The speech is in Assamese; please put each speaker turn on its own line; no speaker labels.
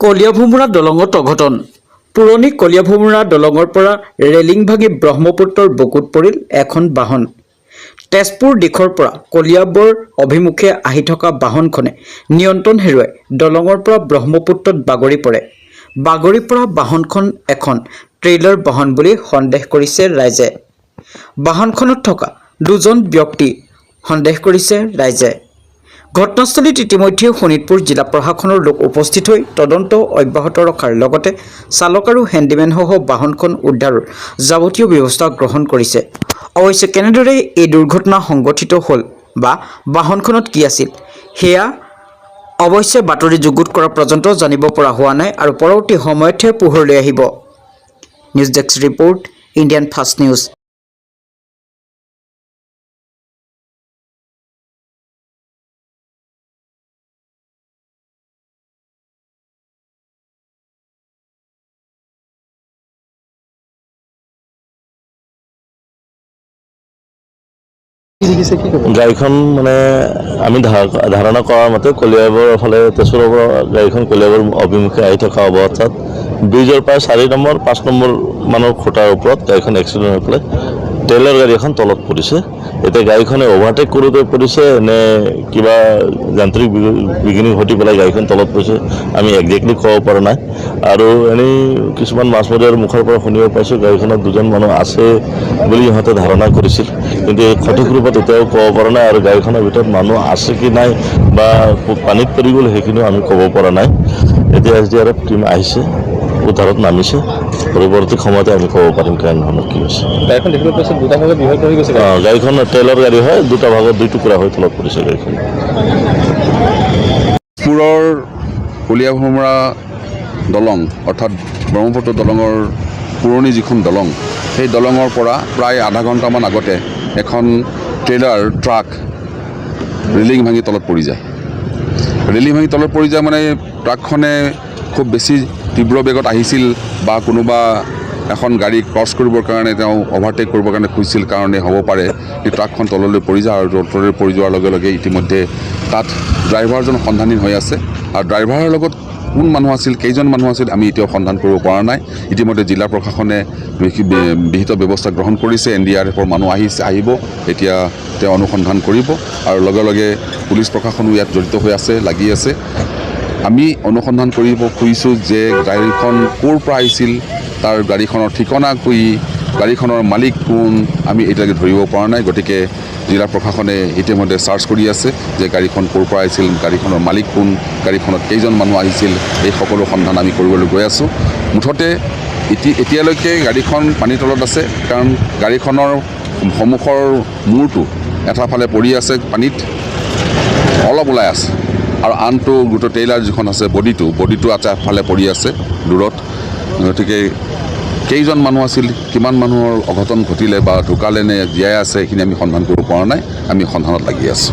কলীয়াভোমোৰা দলঙত অঘটন। পুৰণি কলীয়াভোমোৰা দলঙৰ পৰা ৰেলিং ভাঙি ব্ৰহ্মপুত্ৰৰ বুকুত পৰিল এখন বাহন। তেজপুৰ দিশৰ পৰা কলীয়াবৰ অভিমুখে আহি থকা বাহনখনে নিয়ন্ত্ৰণ হেৰুৱাই দলঙৰ পৰা ব্ৰহ্মপুত্ৰত বাগৰি পৰে। বাগৰি পৰা বাহনখন এখন ট্ৰেইলাৰ বাহন বুলি সন্দেহ কৰিছে ৰাইজে। বাহনখনত থকা দুজন ব্যক্তি সন্দেহ কৰিছে ৰাইজে। ঘটনাস্থলীত ইতিমধ্যে শোণিতপুৰ জিলা প্ৰশাসনৰ লোক উপস্থিত হৈ তদন্ত অব্যাহত ৰখাৰ লগতে চালক আৰু হেণ্ডিমেনসহ বাহনখন উদ্ধাৰৰ যাৱতীয় ব্যৱস্থা গ্ৰহণ কৰিছে। অৱশ্যে কেনেদৰে এই দুৰ্ঘটনা সংঘটিত হ'ল বা বাহনখনত কি আছিল সেয়া অৱশ্যে বাতৰি যুগুত কৰা পৰ্যন্ত জানিব পৰা হোৱা নাই আৰু পৰৱৰ্তী সময়তহে পোহৰলৈ আহিব। News desk report, Indian fast news.
গাড়ীখন মানে আমি ধাৰণা কৰাৰ মতে কলীয়াবৰৰ ফালে তেজপুৰৰ পৰা গাড়ীখন কলীয়াবৰ অভিমুখে আহি থকা অৱস্থাত ব্ৰিজৰ প্ৰায় 4 নম্বৰ 5 নম্বৰ মানৰ খুঁটাৰ ওপৰত গাড়ীখন এক্সিডেণ্ট হৈ পেলাই ট্ৰেইলাৰ গাড়ী এখন তলত পৰিছে। এতিয়া গাড়ীখনে অভাৰটেক কৰোঁতে পৰিছে নে কিবা যান্ত্ৰিক বিঘিনি ঘটি পেলাই গাড়ীখন তলত পৰিছে আমি একজেক্টলি ক'ব পৰা নাই। আৰু এনেই কিছুমান মাছমৰীয়াৰ মুখৰ পৰা শুনিব পাইছোঁ গাড়ীখনত 2জন মানুহ আছে বুলি ইহঁতে ধাৰণা কৰিছিল, কিন্তু সঠিক ৰূপত এতিয়াও ক'ব পৰা নাই। আৰু গাড়ীখনৰ ভিতৰত মানুহ আছে কি নাই বা পানীত পৰি গ'ল সেইখিনিও আমি ক'ব পৰা নাই। এতিয়া SDRF টীম আহিছে, উদ্ধাৰত নামিছে, পৰৱৰ্তী সময়তে আমি ক'ব পাৰিম কেনেধৰণৰ কি হৈছে।
গাড়ীখন দেখিবলৈ পাইছে দুটা ভাগত বিভক্ত হৈ গৈছে।
গাড়ীখন ট্ৰেইলাৰ গাড়ী হয়, 2টা ভাগত 2 টুকুৰা হৈ তলত পৰিছে গাড়ীখন।
পুৰৰ কলীয়াভোমোৰা দলং অৰ্থাৎ ব্ৰহ্মপুত্ৰ দলঙৰ পুৰণি যিখন দলং, সেই দলঙৰ পৰা প্ৰায় আধা ঘণ্টামান আগতে এখন ট্ৰেইলাৰ ট্ৰাক ৰেলিং ভাঙি তলত পৰি যায়। ৰেলিং ভাঙি তলত পৰি যায় মানে ট্ৰাকখনে খুব বেছি তীব্ৰ বেগত আহিছিল বা কোনোবা এখন গাড়ী ক্ৰছ কৰিবৰ কাৰণে তেওঁ অভাৰটেক কৰিবৰ কাৰণে খুজিছিল কাৰণে হ'ব পাৰে এই ট্ৰাকখন তললৈ পৰি যায়। আৰু তললৈ পৰি যোৱাৰ লগে লগে ইতিমধ্যে তাত ড্ৰাইভাৰজন সন্ধানহীন হৈ আছে। আৰু ড্ৰাইভাৰৰ লগত কোন মানুহ আছিল, কেইজন মানুহ আছিল আমি এতিয়াও সন্ধান কৰিব পৰা নাই। ইতিমধ্যে জিলা প্ৰশাসনে বিহিত ব্যৱস্থা গ্ৰহণ কৰিছে। NDRFৰ মানুহ আহিব, এতিয়া তেওঁ অনুসন্ধান কৰিব আৰু লগে লগে পুলিচ প্ৰশাসনো ইয়াত জড়িত হৈ আছে, লাগি আছে। আমি অনুসন্ধান কৰিব খুজিছোঁ যে গাড়ীখন ক'ৰ পৰা আহিছিল, তাৰ গাড়ীখনৰ ঠিকনা কি, গাড়ীখনৰ মালিক কোন, আমি এতিয়ালৈকে ধৰিব পৰা নাই। গতিকে জিলা প্ৰশাসনে ইতিমধ্যে চাৰ্চ কৰি আছে যে গাড়ীখন ক'ৰ পৰা আহিছিল, গাড়ীখনৰ মালিক কোন, গাড়ীখনত কেইজন মানুহ আহিছিল, এই সকলো সন্ধান আমি কৰিবলৈ গৈ আছোঁ। মুঠতে এতিয়ালৈকে গাড়ীখন পানীৰ তলত আছে, কাৰণ গাড়ীখনৰ সন্মুখৰ মূৰটো এটা ফালে পৰি আছে পানীত, অলপ ওলাই আছে, আৰু আনটো গোটেই ট্ৰেইলাৰ যিখন আছে বডিটো এটা ফালে পৰি আছে দূৰত। গতিকে কেইজন মানুহ আছিল, কিমান মানুহৰ অঘটন ঘটিলে বা ঢুকালে নে জীয়াই আছে, এইখিনি আমি সন্ধান কৰিব পৰা নাই। আমি সন্ধানত লাগি আছোঁ।